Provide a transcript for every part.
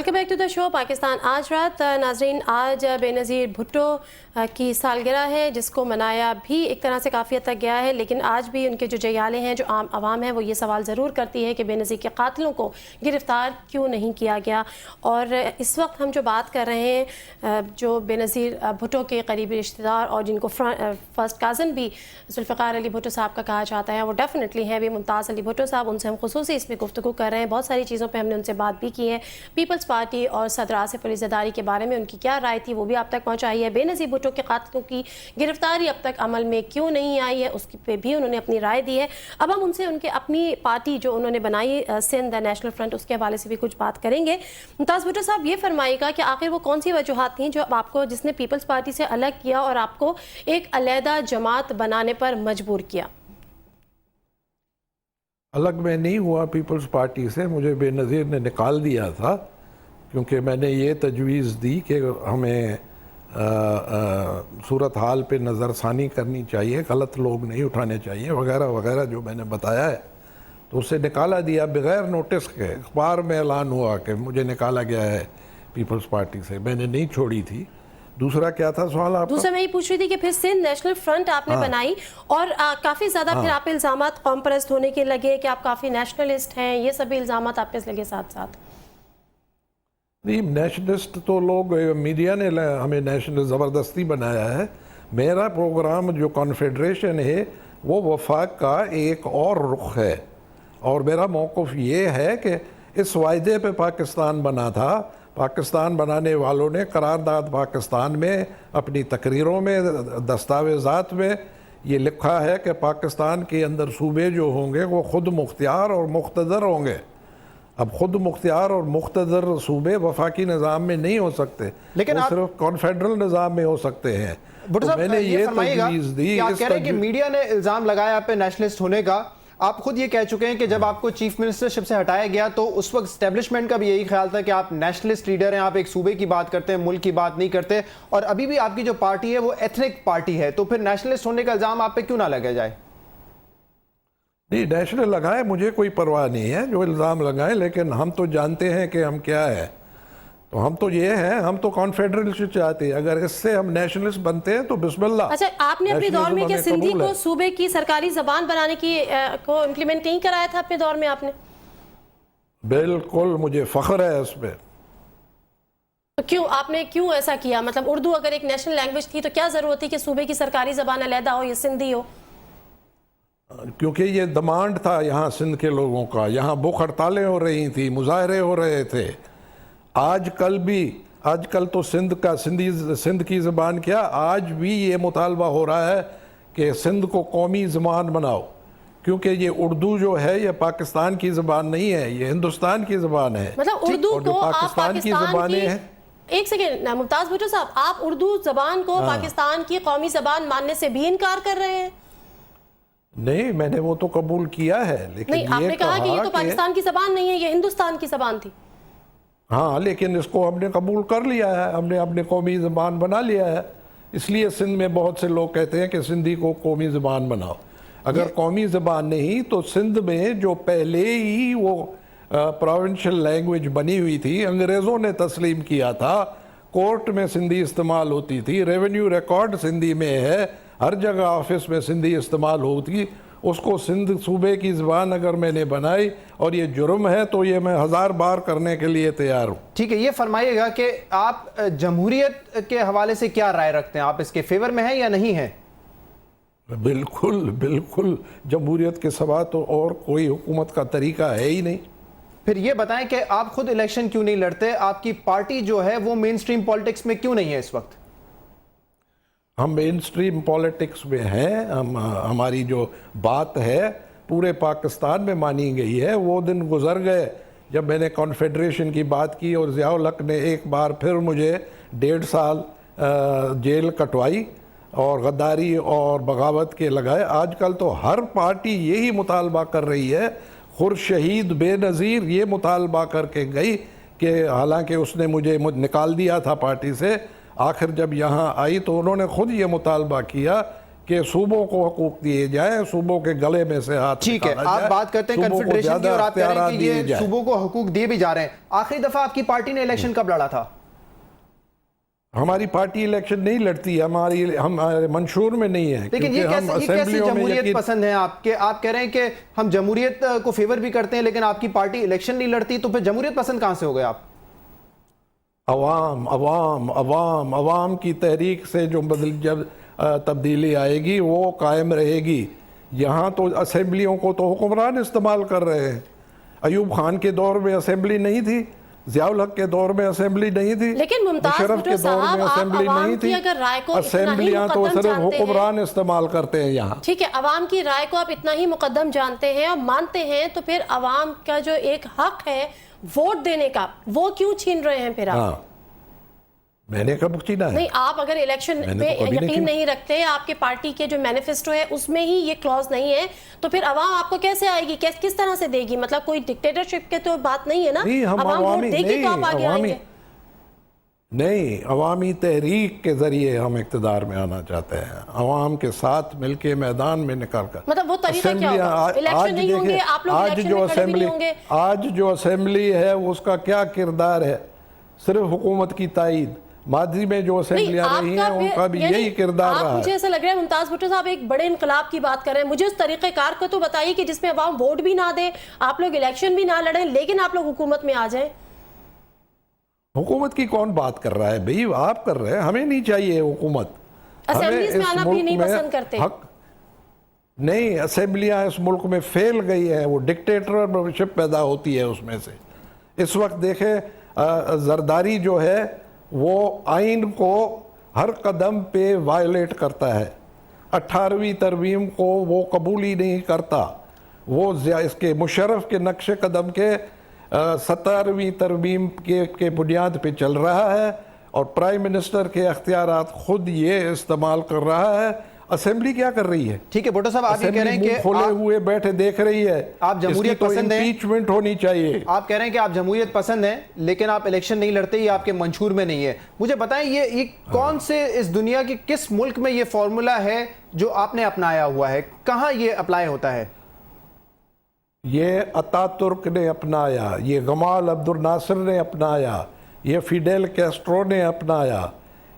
Welcome back to the show Pakistan आज रात। नाजरीन, आज बेनज़ीर भुट्टो की सालगिरह है जिसको मनाया भी एक तरह से काफ़ी हद तक गया है, लेकिन आज भी उनके जो जयाले हैं, जो आम आवाम है, वो ये सवाल ज़रूर करती है कि बेनज़ीर के कातिलों को गिरफ़्तार क्यों नहीं किया गया। और इस वक्त हम जो बात कर रहे हैं, जो बेनज़ीर भुट्टो के करीबी रिश्तेदार और जिनको फर्स्ट काज़न भी जुल्फ़िकार अली भुट्टो साहब का कहा जाता है, वो डेफिनेटली है वे मुमताज़ अली भुट्टो साहब। उनसे हम खुसूसी इसमें गुफ्तगू कर रहे हैं, बहुत सारी चीज़ों पर हमने उनसे बात भी की है। पीपल्स पार्टी और सदर आसिफ अली ज़रदारी के बारे में उनकी क्या राय थी वो भी आप तक पहुंचाई है। बेनज़ीर भुट्टो के कातिलों की गिरफ्तारी अब तक अमल में क्यों नहीं आई है उसकी पे भी उन्होंने अपनी राय दी है। अब हम उनसे उनके अपनी पार्टी जो उन्होंने बनाई सिंध नेशनल फ्रंट, उसके हवाले से भी कुछ बात करेंगे। मुमताज़ भुट्टो साहब, ये फरमाइएगा कि आखिर वो कौन सी वजूहात थी जो आपको, जिसने पीपल्स पार्टी से अलग किया और आपको एक अलहदा जमात बनाने पर मजबूर किया? अलग मैं नहीं हुआ पीपल्स पार्टी से, मुझे बेनज़ीर ने निकाल दिया था क्योंकि मैंने ये तजवीज़ दी कि हमें सूरत हाल पे नज़रसानी करनी चाहिए, गलत लोग नहीं उठाने चाहिए वगैरह वगैरह जो मैंने बताया है। तो उससे निकाला दिया बग़ैर नोटिस के। अखबार में ऐलान हुआ कि मुझे निकाला गया है पीपल्स पार्टी से, मैंने नहीं छोड़ी थी। दूसरा क्या था सवाल आपका? दूसरा मैं ये पूछ रही थी कि फिर सिंध नेशनल फ्रंट आपने बनाई और काफ़ी ज़्यादा फिर आप इल्ज़ामात कौम परस्त होने के लगे कि आप काफ़ी नेशनलिस्ट हैं, ये सभी इल्ज़ामात आप पे लगे साथ साथ। नहीं, नेशनलिस्ट तो लोग, मीडिया ने हमें नेशनल ज़बरदस्ती बनाया है। मेरा प्रोग्राम जो कॉन्फेडरेशन है वो वफाक का एक और रुख है और मेरा मौक़िफ़ ये है कि इस वायदे पे पाकिस्तान बना था। पाकिस्तान बनाने वालों ने करारदाद पाकिस्तान में अपनी तकरीरों में, दस्तावेज़ात में ये लिखा है कि पाकिस्तान के अंदर सूबे जो होंगे वो ख़ुद मुख्तियार और मुख्तदर होंगे। अब खुद मुख्तियार और मुख्तदर सूबे वफाकी निज़ाम में नहीं हो सकते, लेकिन वो सिर्फ कॉन्फेडरल निज़ाम में हो सकते हैं। तो मैंने ये तजवीज़ दी। आप कह रहे हैं कि मीडिया ने इल्ज़ाम लगाया आप पे नेशनलिस्ट होने का। आप खुद ये कह चुके हैं कि जब आपको चीफ मिनिस्टरशिप से हटाया गया तो उस वक्त एस्टेब्लिशमेंट का भी यही ख्याल था कि आप नेशनलिस्ट लीडर हैं, आप एक सूबे की बात करते हैं, मुल्क की बात नहीं करते। और अभी भी आपकी जो पार्टी है वो एथनिक पार्टी है, तो फिर नेशनलिस्ट होने का इल्ज़ाम आप पे क्यों ना लगाया जाए? नहीं, नेशनल लगाए, मुझे कोई परवाह नहीं है जो इल्ज़ाम लगाए, लेकिन हम तो जानते हैं कि हम क्या है। तो हम तो ये हैं, हम तो कॉन्फेडरेशन चाहते हैं। अगर इससे हम नेशनलिस्ट बनते हैं तो बिस्मिल्लाह। अच्छा, आपने अपने दौर में क्या सिंधी को सूबे की सरकारी जबान बनाने की को इम्प्लीमेंट नहीं कराया था अपने दौर में आपने? बिल्कुल, मुझे फ़ख्र है इस पर। तो क्यों ऐसा किया? मतलब उर्दू अगर एक नेशनल लैंग्वेज थी तो क्या जरूरत थी कि सूबे की सरकारी जबान अलहदा हो या सिंधी हो? क्योंकि ये डिमांड था यहाँ सिंध के लोगों का। यहाँ भूख हड़तालें हो रही थी, मुजाहरे हो रहे थे। आजकल तो सिंध की ज़बान क्या, आज भी ये मुतालबा हो रहा है कि सिंध को कौमी ज़बान बनाओ, क्योंकि ये उर्दू जो है ये पाकिस्तान की ज़बान नहीं है, ये हिंदुस्तान की ज़बान है। मतलब उर्दू को पाकिस्तान की ज़बानें हैं। एक सेकेंड मुमताज़ भुट्टो साहब, आप उर्दू ज़बान को पाकिस्तान की कौमी ज़बान मानने से भी इनकार कर रहे हैं? नहीं, मैंने वो तो कबूल किया है, लेकिन नहीं, आपने कहा कि ये तो पाकिस्तान की ज़बान नहीं है, ये हिंदुस्तान की ज़बान थी। हाँ, लेकिन इसको हमने कबूल कर लिया है, हमने अपने कौमी ज़बान बना लिया है। इसलिए सिंध में बहुत से लोग कहते हैं कि सिंधी को कौमी ज़बान बनाओ। अगर कौमी ज़बान नहीं तो सिंध में जो पहले ही वो प्रोविंशियल लैंग्वेज बनी हुई थी, अंग्रेज़ों ने तस्लीम किया था। कोर्ट में सिंधी इस्तेमाल होती थी, रेवेन्यू रिकॉर्ड सिंधी में है, हर जगह ऑफिस में सिंधी इस्तेमाल होती। उसको सिंध सूबे की ज़बान अगर मैंने बनाई और ये जुर्म है तो ये मैं 1000 बार करने के लिए तैयार हूँ। ठीक है, ये फरमाइएगा कि आप जमहूरियत के हवाले से क्या राय रखते हैं? आप इसके फेवर में हैं या नहीं हैं? बिल्कुल बिल्कुल, जमहूरियत के सिवा तो और कोई हुकूमत का तरीका है ही नहीं। फिर ये बताएं कि आप खुद इलेक्शन क्यों नहीं लड़ते? आपकी पार्टी जो है वो मेन स्ट्रीम पॉलिटिक्स में क्यों नहीं है इस वक्त? हम मेन स्ट्रीम पॉलिटिक्स में हैं। हमारी जो बात है पूरे पाकिस्तान में मानी गई है। वो दिन गुजर गए जब मैंने कॉन्फेडरेशन की बात की और ज़ियाउल हक ने एक बार फिर मुझे 1.5 साल जेल कटवाई और गद्दारी और बगावत के लगाए। आजकल तो हर पार्टी यही मुतालबा कर रही है। खुर्शहीद बेनज़ीर ये मुतालबा करके गई कि हालांकि उसने मुझे निकाल दिया था पार्टी से, आखिर जब यहाँ आई तो उन्होंने ख़ुद ये मुतालबा किया कि सूबों को हकूक दिए जाए, सूबों के गले में से हाथ ठीक है, निकाला आप जाए, बात करते हैं सूबों को कन्फेडरेशन की ज्यादा और आप कह रहे हैं कि अख्तियारात ये दिए जाए। सूबों को हकूक दिए भी जा रहे हैं। आखिरी दफा आपकी पार्टी ने इलेक्शन कब लड़ा था? हमारी पार्टी इलेक्शन नहीं लड़ती, हमारे मंशूर में नहीं है। लेकिन ये कैसी जमहूरियत पसंद है आपके? आप कह रहे हैं कि हम जमहूरियत को फेवर भी करते हैं, लेकिन आपकी पार्टी इलेक्शन नहीं लड़ती, तो फिर जमहूरियत पसंद कहां से हो गए आप? अवाम अवाम अवाम अवाम की तहरीक से जो जब तब्दीली आएगी वो कायम रहेगी। यहाँ तो असेंबलियों को तो हुक्मरान इस्तेमाल कर रहे हैं। अयूब खान के दौर में असेंबली नहीं थी, ज़ियाउल हक के दौर में असेंबली नहीं थी, लेकिन मुमताज मुशर्रफ भुट्टो के दौर साहब, में आप असेंबली अवाम नहीं की थी। अगर राय को इतना ही असेंबलियां तो मुकद्दम सिर्फ जानते हैं, हुक्मरान इस्तेमाल करते हैं यहाँ। ठीक है, अवाम की राय को आप इतना ही मुकद्दम जानते हैं और मानते हैं, तो फिर अवाम का जो एक हक है वोट देने का, वो क्यों छीन रहे हैं फिर आप? हाँ, मैंने कब छीना है? नहीं, आप अगर इलेक्शन पे यकीन नहीं रखते, आपके पार्टी के जो मैनिफेस्टो है उसमें ही ये क्लॉज नहीं है, तो फिर अवाम आपको कैसे आएगी, किस तरह से देगी? मतलब कोई डिक्टेटरशिप के तो बात नहीं है ना। नहीं, हम अवाम वोट देगी तो आप आगे आएंगे। नहीं, अवामी तहरीक के जरिए हम इक़्तिदार में आना चाहते हैं, अवाम के साथ मिलके मैदान में निकल कर। मतलब वो तरीका क्या होगा? इलेक्शन नहीं होंगे, आप लोग इलेक्शन में खड़े भी नहीं होंगे। आज जो असेंबली है उसका क्या किरदार है? सिर्फ हुकूमत की तायीद। माजी में जो असेंबलियां रही हैं उनका भी यही किरदार रहा है। मुझे ऐसा लग रहा है मुमताज भुट्टो साहब एक बड़े इनकलाब की बात कर रहे हैं। मुझे उस तरीक़ेकार को तो बताइए कि जिसमें अवाम वोट भी ना दे, आप लोग इलेक्शन भी ना लड़ें, लेकिन आप लोग हुकूमत में आ जाएं। हुकूमत की कौन बात कर रहा है भाई? आप कर रहे हैं। हमें नहीं चाहिए हुकूमत। असेंबलीज में आना भी नहीं पसंद करते। नहीं, असेंबलियां इस मुल्क में फेल गई है, वो डिक्टेटरशिप पैदा होती है उसमें से। इस वक्त देखें, जरदारी जो है वो आइन को हर कदम पे वायलेट करता है। 18वीं तरमीम को वो कबूल ही नहीं करता। वो इसके मुशर्रफ के नक्शे कदम के 17वीं तरमीम के बुनियाद पे चल रहा है और प्राइम मिनिस्टर के अख्तियारात खुद ये इस्तेमाल कर रहा है। असेंबली क्या कर रही है? ठीक है भुट्टो साहब, आप ये कह रहे हैं कि खोले हुए बैठे देख रही है। आप जमहूरियत पसंद है, इम्पीचमेंट होनी चाहिए। आप कह रहे हैं कि आप जमहूरियत पसंद है, लेकिन आप इलेक्शन नहीं लड़ते, ये आपके मंशूर में नहीं है। मुझे बताएं, ये कौन से इस दुनिया के किस मुल्क में ये फॉर्मूला है जो आपने अपनाया हुआ है? कहां ये अप्लाई होता है? ये अतातुर्क ने अपनाया, ये गमाल अब्दुल नासिर ने अपनाया, ये फिडेल कैस्ट्रो ने अपनाया,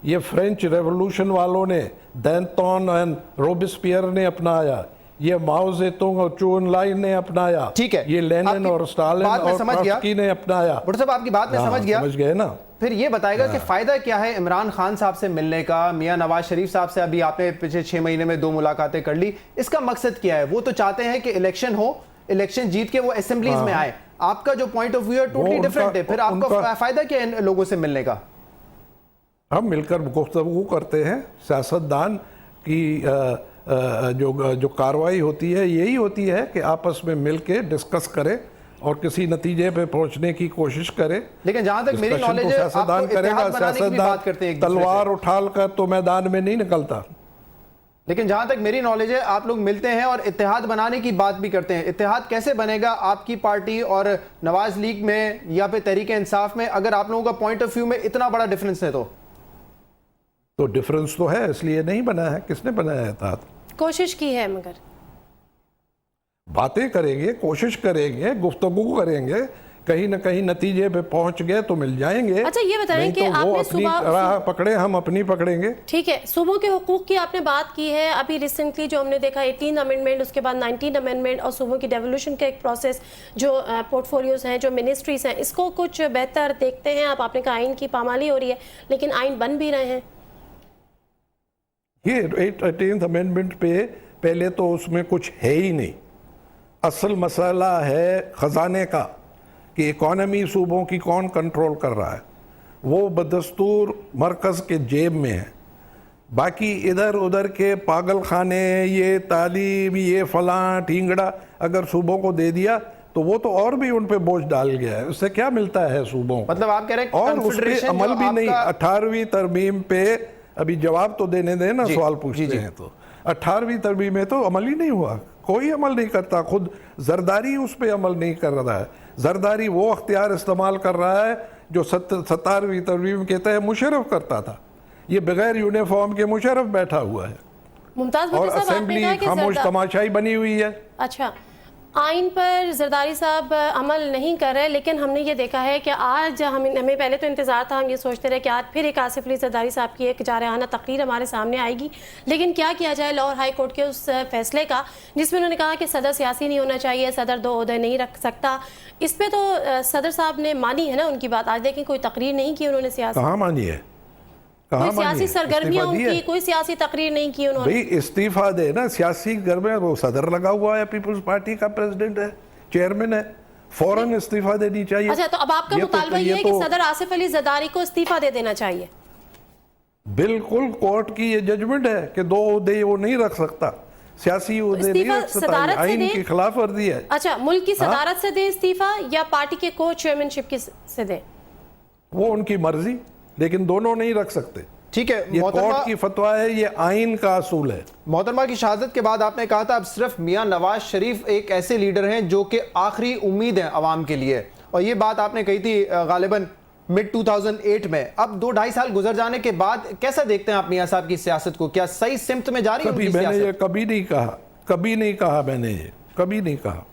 ये फ्रेंच रेवोल्यूशन वालों ने, डैंटन एंड रोबिस्पियर ने अपनाया, ये माओ जेतुंग और चू एन-लाई ने अपनाया, ठीक है, ये लेनिन और स्टालिन और ट्रॉट्स्की ने अपनाया। भुट्टो साहब, आपकी बात में समझ गया। समझ गए ना? फिर ये बताएगा कि फायदा क्या है इमरान खान साहब से मिलने का? मियां नवाज शरीफ साहब से अभी आपने पिछले 6 महीने में 2 मुलाकातें कर ली, इसका मकसद क्या है? वो तो चाहते हैं कि इलेक्शन हो, इलेक्शन जीत के वो असेंबलीज में आए। आपका जो पॉइंट ऑफ व्यू है टोटली डिफरेंट है। फिर आपका फायदा क्या है इन लोगों से मिलने का? हम मिलकर गुफ्तगू करते हैं। सियासतदान की जो कार्रवाई होती है यही होती है कि आपस में मिलके डिस्कस करें और किसी नतीजे पे पहुंचने की कोशिश करें। लेकिन जहां तक मेरी नॉलेज है, सियासतदान करेगा, सियासतदान तलवार उठाल कर तो मैदान में नहीं निकलता। लेकिन जहां तक मेरी नॉलेज है, आप लोग मिलते हैं और इत्तेहाद बनाने की बात भी करते हैं। इत्तेहाद कैसे बनेगा आपकी पार्टी और नवाज लीग में या फिर तहरीक इंसाफ में, अगर आप लोगों का पॉइंट ऑफ व्यू में इतना बड़ा डिफरेंस है? तो डिफरेंस तो है, इसलिए नहीं बना है। किसने बनाया है इत्तेहाद? कोशिश की है, मगर बातें करेंगे, कोशिश करेंगे, गुफ्तगू करेंगे, कहीं ना कहीं नतीजे पे पहुंच गए तो मिल जाएंगे। अच्छा, ये बताएं कि तो वो आपने अपनी राह पकड़े, हम अपनी पकड़ेंगे। ठीक है, सूबों के हुकूक की आपने बात की है। अभी रिसेंटली जो हमने देखा 18 अमेंडमेंट, उसके बाद 19 अमेंडमेंट और सूबों की डेवोल्यूशन का एक प्रोसेस, जो पोर्टफोलियोज हैं, जो मिनिस्ट्रीज हैं, इसको कुछ बेहतर देखते हैं आप? आपने कहा आइन की पामाली हो रही है, लेकिन आइन बन भी रहे हैं। ये 18th अमेंडमेंट पे पहले तो उसमें कुछ है ही नहीं। असल मसला है ख़जाने का कि इकॉनमी सूबों की कौन कंट्रोल कर रहा है। वो बदस्तूर मरकज़ के जेब में है। बाकी इधर उधर के पागल खाने, ये तालीम, ये फलां ठींगड़ा अगर सूबों को दे दिया तो वो तो और भी उन पे बोझ डाल गया है। उससे क्या मिलता है सूबों को? मतलब आप कह रहे हैं और उस पर अमल भी नहीं। 18वीं तरमीम पे अभी जवाब तो देने दें ना, सवाल पूछते हैं तो 18वीं तरमीम में तो अमल ही नहीं हुआ। कोई अमल नहीं करता। खुद जरदारी उस पर अमल नहीं कर रहा है। जरदारी वो अख्तियार इस्तेमाल कर रहा है जो 17वीं तरमीम के तहत मुशर्रफ करता था। ये बगैर यूनिफॉर्म के मुशर्रफ बैठा हुआ है। मुमताज भुट्टो और साहब, आपने असेंबली कहा कि खामोश तमाशाई बनी हुई है। अच्छा, आइन पर जरदारी साहब अमल नहीं कर रहे, लेकिन हमने ये देखा है कि आज हमें पहले तो इंतज़ार था, हम ये सोचते रहे कि आज फिर एक आसिफ अली जरदारी साहब की एक जारहाना तकरीर हमारे सामने आएगी, लेकिन क्या किया जाए लाहौर हाई कोर्ट के उस फैसले का जिसमें उन्होंने कहा कि सदर सियासी नहीं होना चाहिए, सदर 2 ओहदे नहीं रख सकता। इस पर तो सदर साहब ने मानी है ना उनकी बात। आज देखें कोई तकरीर नहीं की उन्होंने, सियासी कहाँ मानी है, कोई सियासी सरगर्मियां उनकी, कोई सियासी तकरीर नहीं की उन्होंने। भाई इस्तीफा दे ना, सियासी घर में वो सदर लगा हुआ है, पीपल्स पार्टी का प्रेसिडेंट है, चेयरमैन है, फौरन इस्तीफा देनी चाहिए। अच्छा, तो अब आपका मुतालबा ये है कि सदर आसिफ अली जरदारी को इस्तीफा दे देना चाहिए? बिल्कुल, कोर्ट की ये जजमेंट है कि 2 ओहदे वो नहीं रख सकता, सियासी ओहदे नहीं रख सकता, आइन की खिलाफ वर्जी है। अच्छा, मुल्क की सदारत से दे इस्तीफा या पार्टी के को चेयरमैनशिप की से दे? वो उनकी मर्जी, लेकिन दोनों नहीं रख सकते। ठीक है, ये कोर्ट की फतवा है, ये आइन का असूल है। मोहतरमा की शहादत के बाद आपने कहा था अब सिर्फ मियां नवाज शरीफ एक ऐसे लीडर हैं जो कि आखिरी उम्मीद है अवाम के लिए, और ये बात आपने कही थी गालिबन मिड 2008 में। अब 2-2.5 साल गुजर जाने के बाद कैसा देखते हैं आप मियां साहब की सियासत को? क्या सही सिमत में जा रही है उनकी मैंने सियासत? ये कभी नहीं कहा, कभी नहीं कहा मैंने, ये कभी नहीं कहा।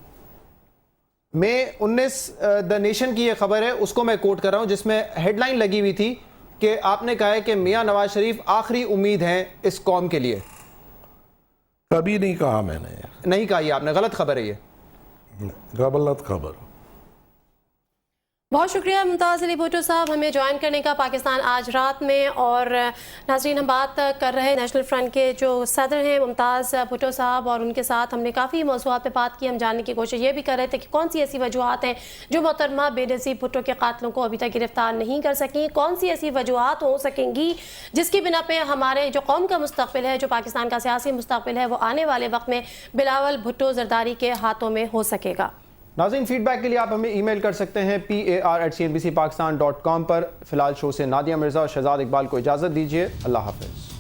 मई 19 द नेशन की ये खबर है, उसको मैं कोट कर रहा हूं, जिसमें हेडलाइन लगी हुई थी कि आपने कहा है कि मियां नवाज शरीफ आखिरी उम्मीद हैं इस कौम के लिए। कभी नहीं कहा मैंने, नहीं कहा, ये आपने गलत खबर है, ये गलत खबर। बहुत शुक्रिया मुमताज़ अली भुट्टो साहब हमें ज्वाइन करने का पाकिस्तान आज रात में। और नाज़रीन, हम बात कर रहे हैं नेशनल फ्रंट के जो सदर हैं मुमताज़ भुट्टो साहब, और उनके साथ हमने काफ़ी मौज़ूआत पे बात की। हम जानने की कोशिश ये भी कर रहे थे कि कौन सी ऐसी वजूहत हैं जो मोहतरमा बेनज़ीर भुट्टो के कातलों को अभी तक गिरफ्तार नहीं कर सकें, कौन सी ऐसी वजूहत हो सकेंगी जिसकी बिना पे हमारे जो कौम का मुस्तक़बिल है, जो पाकिस्तान का सियासी मुस्तक़बिल है, वो आने वाले वक्त में बिलावल भुट्टो जरदारी के हाथों में हो सकेगा। नाज़रीन, फीडबैक के लिए आप हमें ईमेल कर सकते हैं par@cnbcpakistan.com पर। फिलहाल शो से नादिया मिर्ज़ा और शहजाद इकबाल को इजाज़त दीजिए। अल्लाह हाफ़िज़।